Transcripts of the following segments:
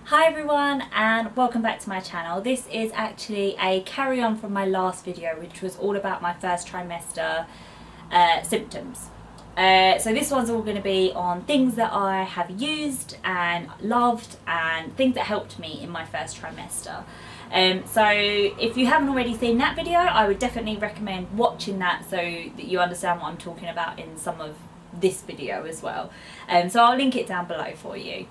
Hi everyone and welcome back to my channel. This is actually a carry on from my last video, which was all about my first trimester symptoms. So this one's all going to be on things that I have used and loved and things that helped me in my first trimester. So if you haven't already seen that video, I would definitely recommend watching that so that you understand what I'm talking about in some of this video as well. So I'll link it down below for you.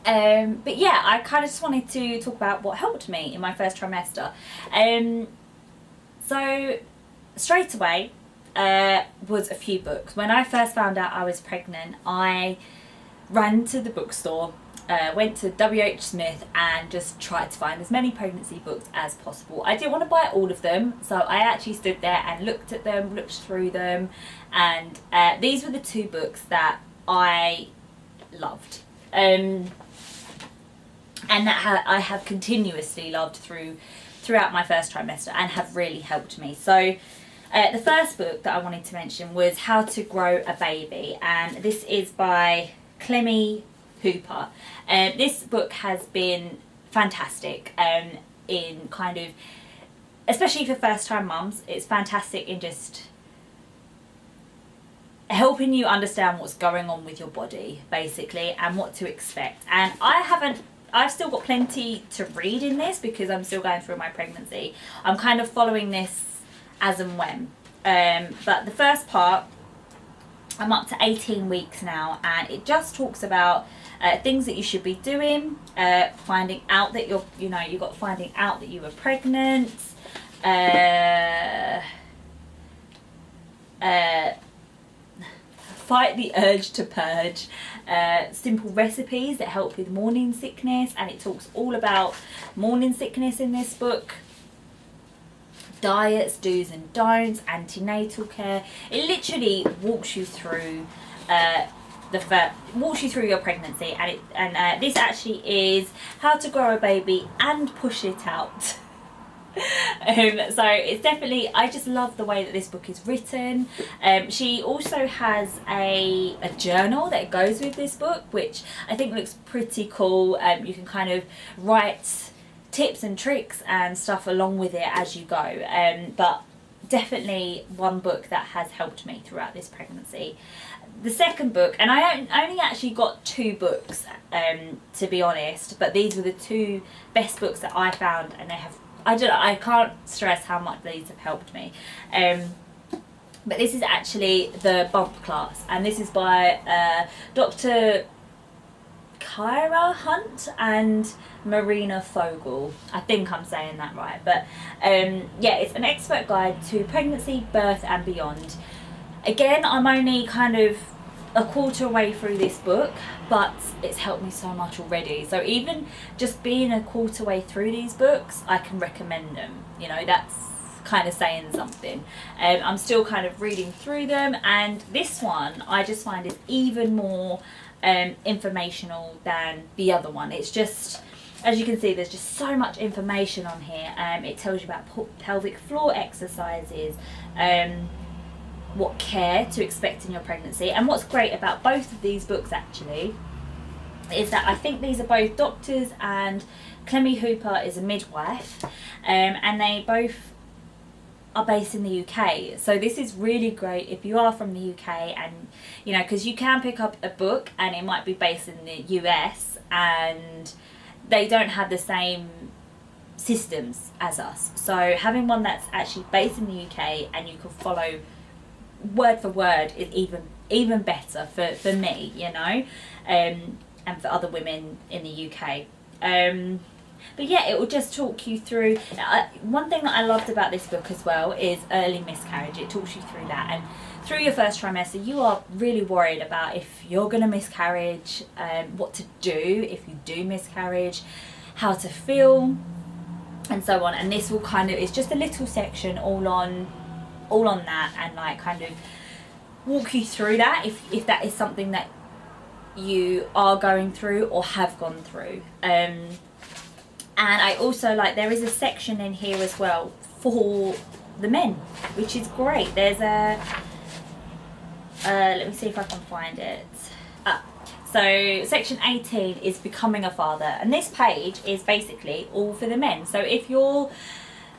But yeah, I kind of just wanted to talk about what helped me in my first trimester. So straight away was a few books. When I first found out I was pregnant, I ran to the bookstore, went to W.H. Smith and just tried to find as many pregnancy books as possible. I didn't want to buy all of them, so I actually stood there and looked at them, looked through them, and these were the two books that I loved. And that I have continuously loved throughout my first trimester and have really helped me. So the first book that I wanted to mention was How to Grow a Baby, and this is by Clemmy Hooper. This book has been fantastic in kind of, especially for first time mums, it's fantastic in just helping you understand what's going on with your body basically and what to expect. And I've still got plenty to read in this because I'm still going through my pregnancy. I'm kind of following this as and when. But the first part, I'm up to 18 weeks now, and it just talks about things that you should be doing, finding out that you got finding out that you were pregnant, fight the urge to purge, simple recipes that help with morning sickness, and it talks all about morning sickness in this book, diets, do's and don'ts, antenatal care. It literally walks you through your pregnancy, and this actually is How to Grow a Baby and Push It Out. So it's definitely, I just love the way that this book is written. She also has a journal that goes with this book, which I think looks pretty cool. You can kind of write tips and tricks and stuff along with it as you go, but definitely one book that has helped me throughout this pregnancy. The second book, and I only actually got two books to be honest, but these were the two best books that I found, and they have, I can't stress how much these have helped me. But this is actually The Bump Class, and this is by Dr. Kyra Hunt and Marina Fogel. I think I'm saying that right, but yeah, it's an expert guide to pregnancy, birth and beyond. Again, I'm only kind of a quarter way through this book, but it's helped me so much already. So even just being a quarter way through these books, I can recommend them. You know, that's kind of saying something. I'm still kind of reading through them, and this one I just find is even more informational than the other one. It's just, as you can see, there's just so much information on here. It tells you about pelvic floor exercises, what care to expect in your pregnancy. And what's great about both of these books actually is that I think these are both doctors, and Clemmy Hooper is a midwife, and they both are based in the UK. So this is really great if you are from the UK, and you know, because you can pick up a book and it might be based in the US and they don't have the same systems as us. So having one that's actually based in the UK and you can follow word for word is even better for me, you know, and for other women in the UK. But yeah, it will just talk you through. One thing that I loved about this book as well is early miscarriage. It talks you through that, and through your first trimester you are really worried about if you're going to miscarriage, what to do if you do miscarriage, how to feel and so on. And this will kind of, it's just a little section all on that, and like kind of walk you through that if that is something that you are going through or have gone through. And I also like, there is a section in here as well for the men, which is great. There's a let me see if I can find it. So section 18 is becoming a father, and this page is basically all for the men. So if your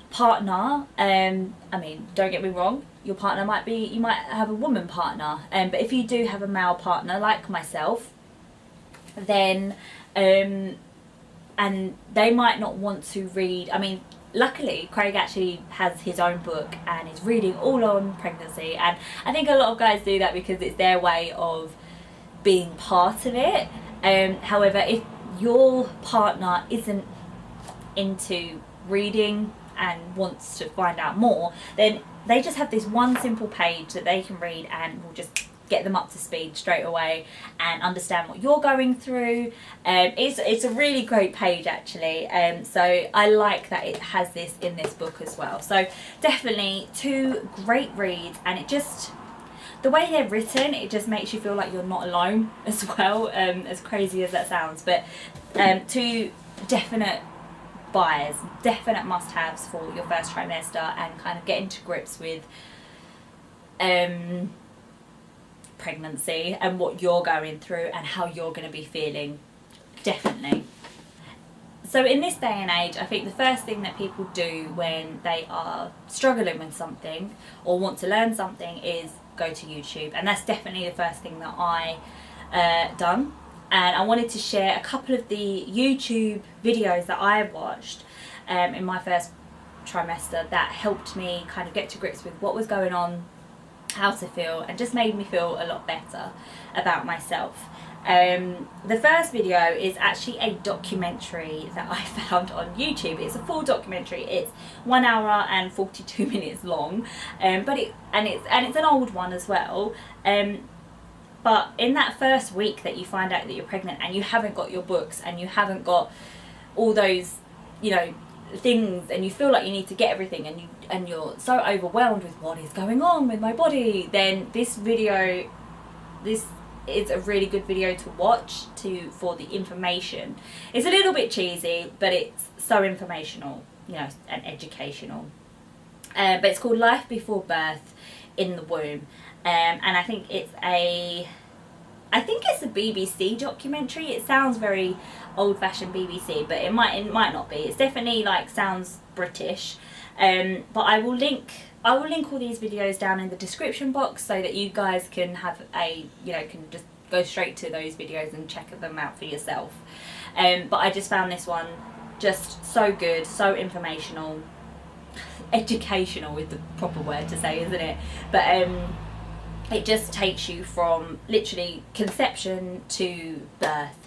partner, I mean, don't get me wrong, your partner might be, you might have a woman partner, but if you do have a male partner like myself, then and they might not want to read. I mean, luckily Craig actually has his own book and is reading all on pregnancy, and I think a lot of guys do that because it's their way of being part of it. However, if your partner isn't into reading and wants to find out more, then they just have this one simple page that they can read and will just get them up to speed straight away and understand what you're going through. It's a really great page actually, so I like that it has this in this book as well. So definitely 2 great reads, and it just, the way they're written, it just makes you feel like you're not alone as well, as crazy as that sounds. But 2 definite buys, definite must-haves for your first trimester and kind of getting to grips with pregnancy and what you're going through and how you're going to be feeling, definitely. So in this day and age, I think the first thing that people do when they are struggling with something or want to learn something is go to YouTube, and that's definitely the first thing that I done. And I wanted to share a couple of the YouTube videos that I watched in my first trimester that helped me kind of get to grips with what was going on, how to feel, and just made me feel a lot better about myself. The first video is actually a documentary that I found on YouTube. It's a full documentary. It's 1 hour and 42 minutes long, but it's an old one as well. But in that first week that you find out that you're pregnant and you haven't got your books and you haven't got all those, you know, things, and you feel like you need to get everything, and you're so overwhelmed with what is going on with my body, then this is a really good video to watch for the information. It's a little bit cheesy, but it's so informational, you know, and educational. But it's called Life Before Birth in the Womb, and I think it's a BBC documentary. It sounds very old-fashioned BBC, but it might not be. It's definitely like sounds British. But I will link all these videos down in the description box so that you guys can have can just go straight to those videos and check them out for yourself. But I just found this one just so good, so informational, educational is the proper word to say, isn't it? But it just takes you from literally conception to birth.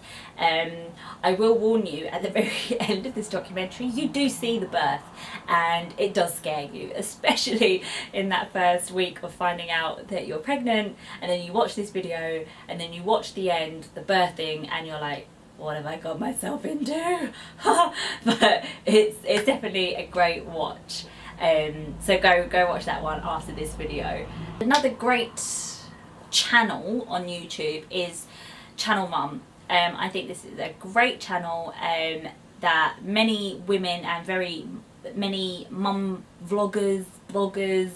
I will warn you, at the very end of this documentary, you do see the birth, and it does scare you, especially in that first week of finding out that you're pregnant, and then you watch this video, and then you watch the end, the birthing, and you're like, what have I got myself into? But it's definitely a great watch. So go watch that one after this video. Another great channel on YouTube is Channel Mum. I think this is a great channel that many women and very many mum vloggers, bloggers,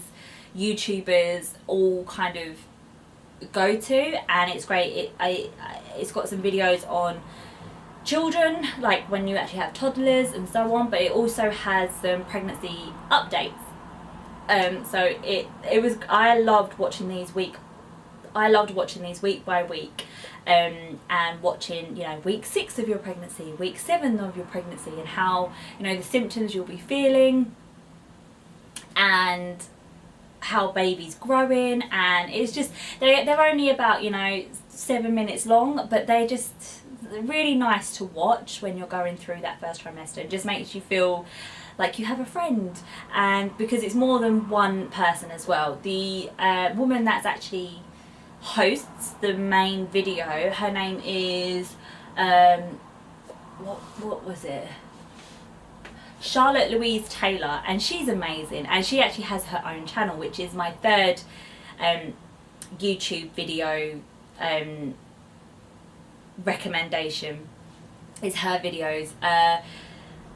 YouTubers all kind of go to, and it's great. It's got some videos on children, like when you actually have toddlers and so on, but it also has some pregnancy updates. So I loved watching these week by week, and watching, you know, week 6 of your pregnancy, week 7 of your pregnancy, and how, you know, the symptoms you'll be feeling and how baby's growing. And it's just, they're only about, you know, 7 minutes long, but they're just really nice to watch when you're going through that first trimester. It just makes you feel like you have a friend, and because it's more than one person as well. The woman that's actually hosts the main video, her name is what was it, Charlotte Louise Taylor, and she's amazing, and she actually has her own channel, which is my third YouTube video recommendation, is her videos.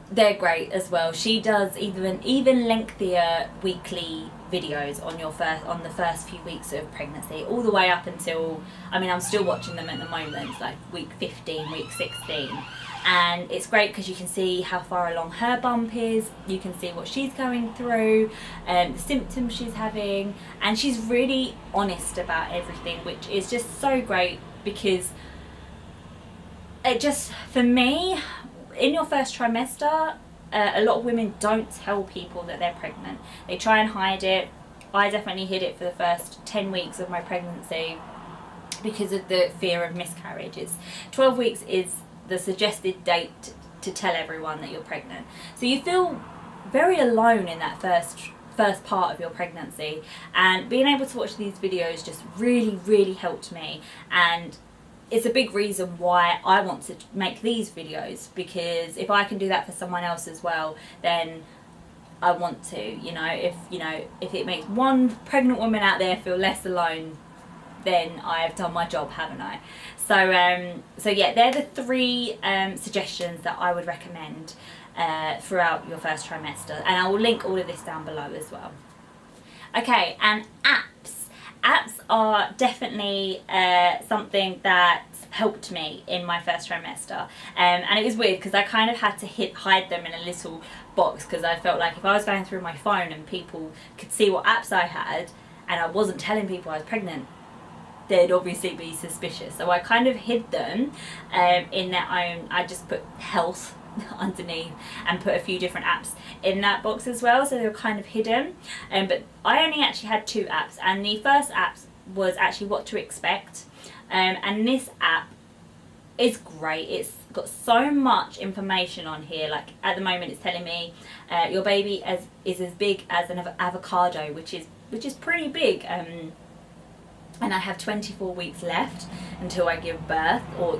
They're great as well. She does even lengthier weekly videos on the first few weeks of pregnancy, all the way up until, I mean, I'm still watching them at the moment, like week 15, week 16, and it's great because you can see how far along her bump is, you can see what she's going through, the symptoms she's having, and she's really honest about everything, which is just so great, because it just, for me, in your first trimester, a lot of women don't tell people that they're pregnant. They try and hide it. I definitely hid it for the first 10 weeks of my pregnancy because of the fear of miscarriages. 12 weeks is the suggested date to tell everyone that you're pregnant. So you feel very alone in that first part of your pregnancy, and being able to watch these videos just really helped me, and it's a big reason why I want to make these videos, because if I can do that for someone else as well, then I want to, if it makes one pregnant woman out there feel less alone, then I've done my job, haven't I? So yeah, they're the 3 suggestions that I would recommend throughout your first trimester, and I will link all of this down below as well. Okay, and apps. Apps are definitely something that helped me in my first trimester, and it was weird because I kind of had to hide them in a little box, because I felt like if I was going through my phone and people could see what apps I had and I wasn't telling people I was pregnant, they'd obviously be suspicious. So I kind of hid them in their own, I just put health underneath and put a few different apps in that box as well, so they were kind of hidden, but I only actually had 2 apps, and the first app was actually What to Expect, and this app is great. It's got so much information on here. Like at the moment it's telling me your baby is as big as an avocado, which is pretty big, and I have 24 weeks left until I give birth, or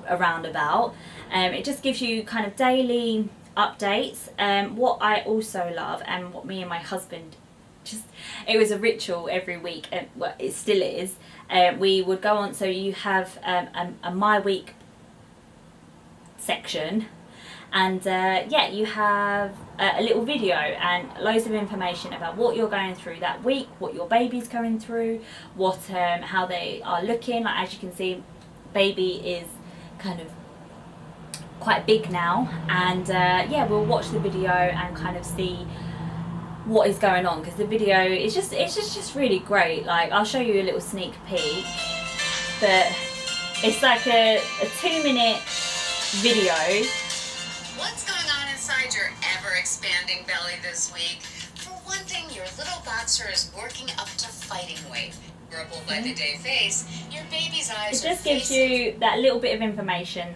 around about. It just gives you kind of daily updates. What I also love, and what me and my husband it was a ritual every week, and well, it still is, we would go on, so you have a My Week section, and yeah, you have a little video and loads of information about what you're going through that week, what your baby's going through, how they are looking. Like, as you can see, baby is kind of quite big now, and yeah, we'll watch the video and kind of see what is going on, because the video is just really great. Like, I'll show you a little sneak peek, but it's like a 2-minute video. What's going on inside your ever-expanding belly this week? For one thing, your little boxer is working up to fighting weight. Purple by the day face, your baby's eyes it just gives you that little bit of information,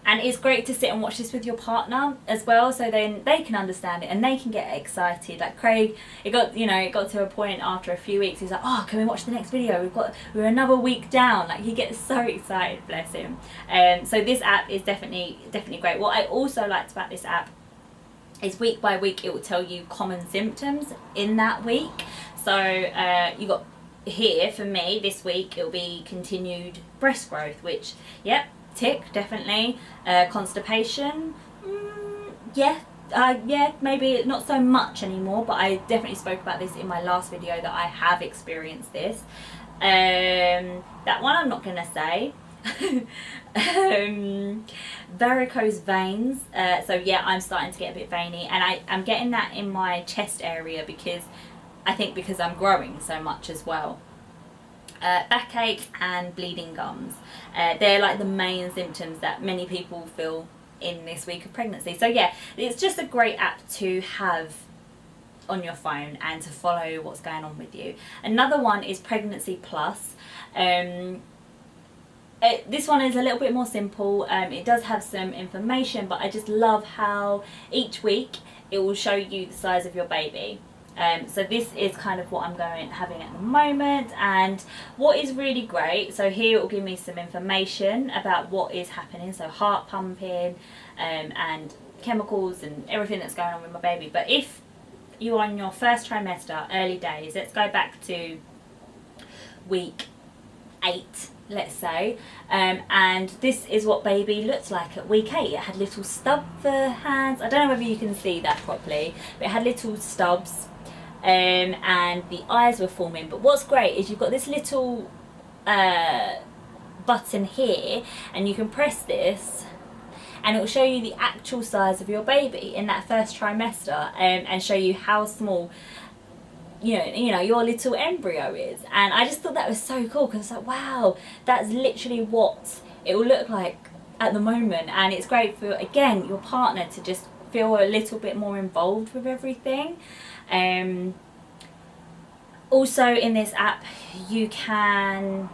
and it's great to sit and watch this with your partner as well, so then they can understand it and they can get excited. Like Craig, it got to a point after a few weeks, he's like, oh, can we watch the next video? We're another week down. Like, he gets so excited, bless him. So this app is definitely great. What I also liked about this app is week by week it will tell you common symptoms in that week. So you got here, for me this week, it'll be continued breast growth, which, yep, tick, definitely. Constipation, yeah, maybe not so much anymore, but I definitely spoke about this in my last video that I have experienced this. That one I'm not gonna say. Varicose veins, so yeah, I'm starting to get a bit veiny, and I'm getting that in my chest area, because I'm growing so much as well. Backache and bleeding gums, they're like the main symptoms that many people feel in this week of pregnancy. So yeah, it's just a great app to have on your phone and to follow what's going on with you. Another one is Pregnancy Plus. This one is a little bit more simple. It does have some information, but I just love how each week it will show you the size of your baby. So this is kind of what I'm having at the moment, and what is really great, so here it will give me some information about what is happening, so heart pumping, and chemicals and everything that's going on with my baby. But if you're on your first trimester, early days, let's go back to week 8, let's say, and this is what baby looked like at week 8. It had little stub for hands. I don't know whether you can see that properly, but it had little stubs. and the eyes were forming. But what's great is you've got this little button here, and you can press this and it will show you the actual size of your baby in that first trimester, and show you how small you know your little embryo is. And I just thought that was so cool, because it's like, wow, that's literally what it will look like at the moment. And it's great for, again, your partner to just feel a little bit more involved with everything. Also in this app you can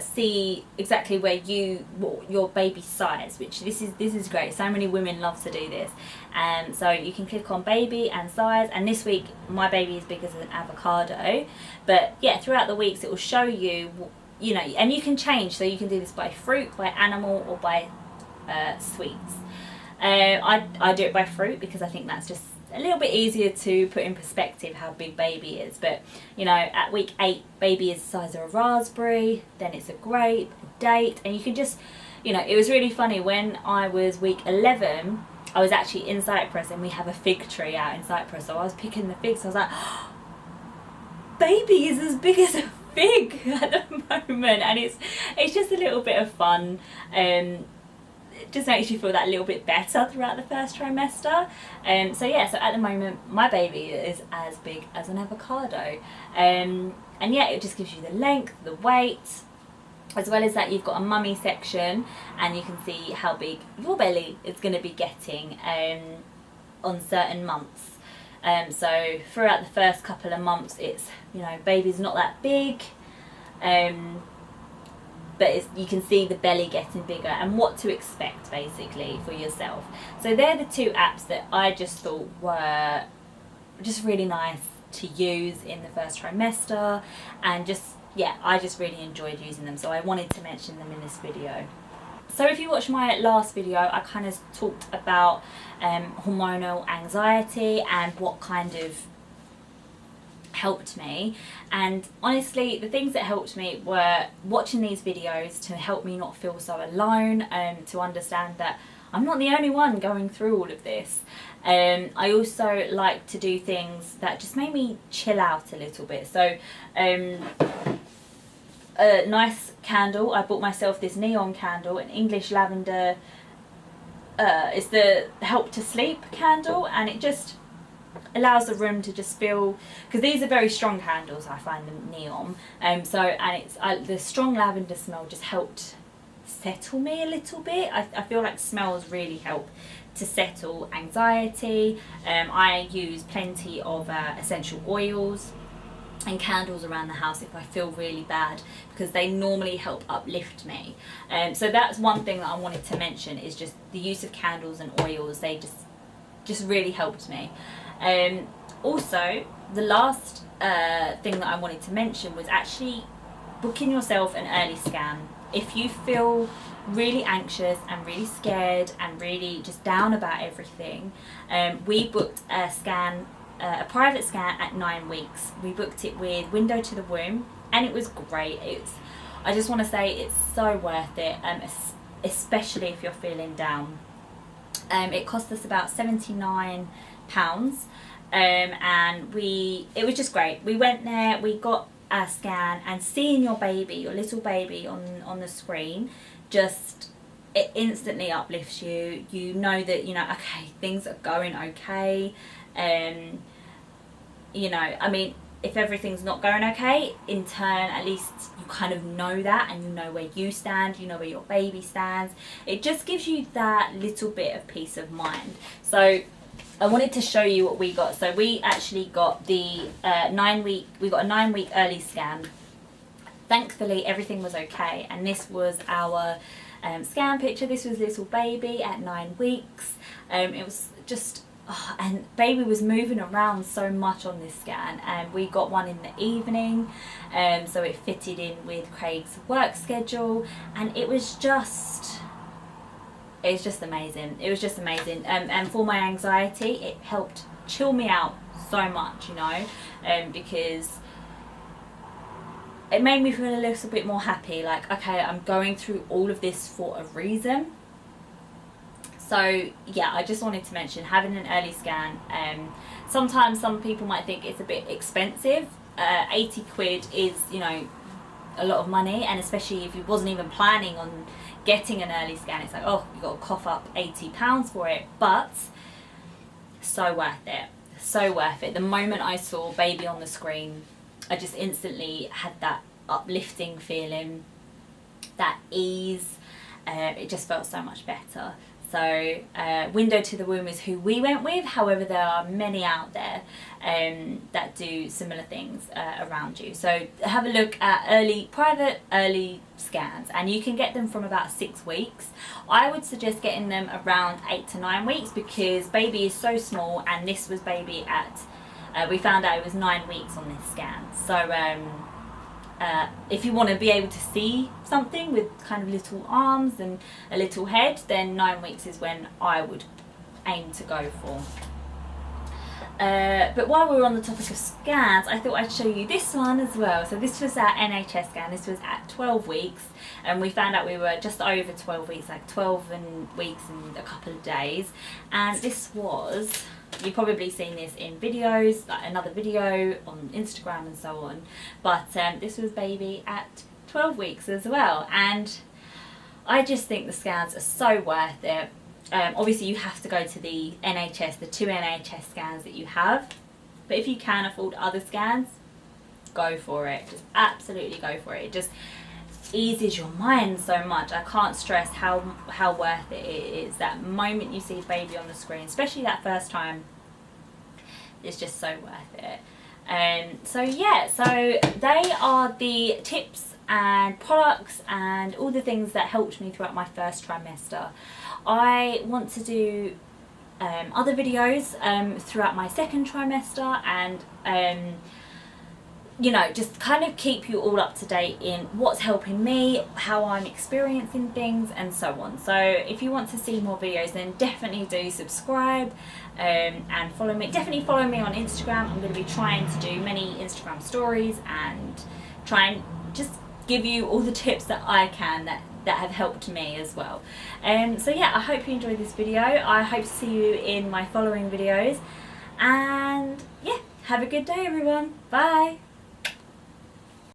see exactly where your baby's size, which this is great. So many women love to do this. So you can click on baby and size, and this week my baby is big as an avocado, but yeah, throughout the weeks it will show you, you know, and you can change. So you can do this by fruit, by animal, or by sweets. I do it by fruit because I think that's just a little bit easier to put in perspective how big baby is. But you know, at week 8 baby is the size of a raspberry, then it's a grape, a date, and you can just, you know, it was really funny when I was week 11, I was actually in Cyprus and we have a fig tree out in Cyprus, so I was picking the figs. I was like, oh, baby is as big as a fig at the moment. And it's just a little bit of fun. It just makes you feel that little bit better throughout the first trimester. So yeah, so at the moment my baby is as big as an avocado, and yeah, it just gives you the length, the weight, as well as that you've got a mummy section, and you can see how big your belly is going to be getting on certain months. So throughout the first couple of months, it's, you know, baby's not that big, but you can see the belly getting bigger and what to expect basically for yourself. So they're the two apps that I just thought were just really nice to use in the first trimester, and just, yeah, I just really enjoyed using them, so I wanted to mention them in this video. So if you watched my last video, I kind of talked about hormonal anxiety and what kind of helped me. And honestly, the things that helped me were watching these videos to help me not feel so alone, to understand that I'm not the only one going through all of this. I also like to do things that just made me chill out a little bit. So a nice candle, I bought myself this neon candle, an English lavender, it's the Help to Sleep candle, and it just allows the room to just feel, because these are very strong candles, I find them neon, and it's the strong lavender smell just helped settle me a little bit. I feel like smells really help to settle anxiety. I use plenty of essential oils and candles around the house if I feel really bad, because they normally help uplift me. So that's one thing that I wanted to mention, is just the use of candles and oils. They just really helped me. Also, the last thing that I wanted to mention was actually booking yourself an early scan. If you feel really anxious and really scared and really just down about everything, we booked a scan, a private scan at 9 weeks. We booked it with Window to the Womb, and it was great. I just want to say it's so worth it, especially if you're feeling down. It cost us about £79, and it was just great. We went there, we got a scan, and seeing your baby, your little baby on the screen, it instantly uplifts you. You know that, you know, okay, things are going okay. You know, I mean, if everything's not going okay, in turn, at least you kind of know that, and you know where you stand, you know where your baby stands. It just gives you that little bit of peace of mind. So I wanted to show you what we got. So we actually got the 9-week, we got a 9-week early scan. Thankfully everything was okay, and this was our scan picture. This was little baby at 9 weeks. It was just, and baby was moving around so much on this scan, and we got one in the evening, so it fitted in with Craig's work schedule, and it was just amazing. It was just amazing. And for my anxiety, it helped chill me out so much, you know, because it made me feel a little bit more happy, like, okay, I'm going through all of this for a reason. So yeah, I just wanted to mention having an early scan. Sometimes some people might think it's a bit expensive. 80 quid is, you know, a lot of money, and especially if you wasn't even planning on getting an early scan, it's like, oh, you got to cough up £80 for it. But so worth it, so worth it. The moment I saw baby on the screen, I just instantly had that uplifting feeling, that ease. It just felt so much better. So Window to the Womb is who we went with. However, there are many out there that do similar things around you. So have a look at private early scans, and you can get them from about 6 weeks. I would suggest getting them around 8 to 9 weeks, because baby is so small, and this was baby at, we found out it was 9 weeks on this scan. So if you want to be able to see something with kind of little arms and a little head, then 9 weeks is when I would aim to go for. But while we were on the topic of scans, I thought I'd show you this one as well. So this was our NHS scan. This was at 12 weeks, and we found out we were just over 12 weeks, like 12 weeks and a couple of days. And this was, you've probably seen this in videos, like another video on Instagram and so on, but this was baby at 12 weeks as well. And I just think the scans are so worth it. Obviously you have to go to the NHS, the 2 NHS scans that you have, but if you can afford other scans, go for it. Just absolutely go for it. It just eases your mind so much. I can't stress how worth it is. That moment you see baby on the screen, especially that first time, it's just so worth it. So yeah, so they are the tips and products and all the things that helped me throughout my first trimester. I want to do other videos throughout my second trimester, and you know, just kind of keep you all up to date in what's helping me, how I'm experiencing things, and so on. So if you want to see more videos, then definitely do subscribe and follow me. Definitely follow me on Instagram. I'm going to be trying to do many Instagram stories and try and just give you all the tips that I can that have helped me as well. So yeah, I hope you enjoyed this video. I hope to see you in my following videos, and yeah, have a good day everyone. Bye.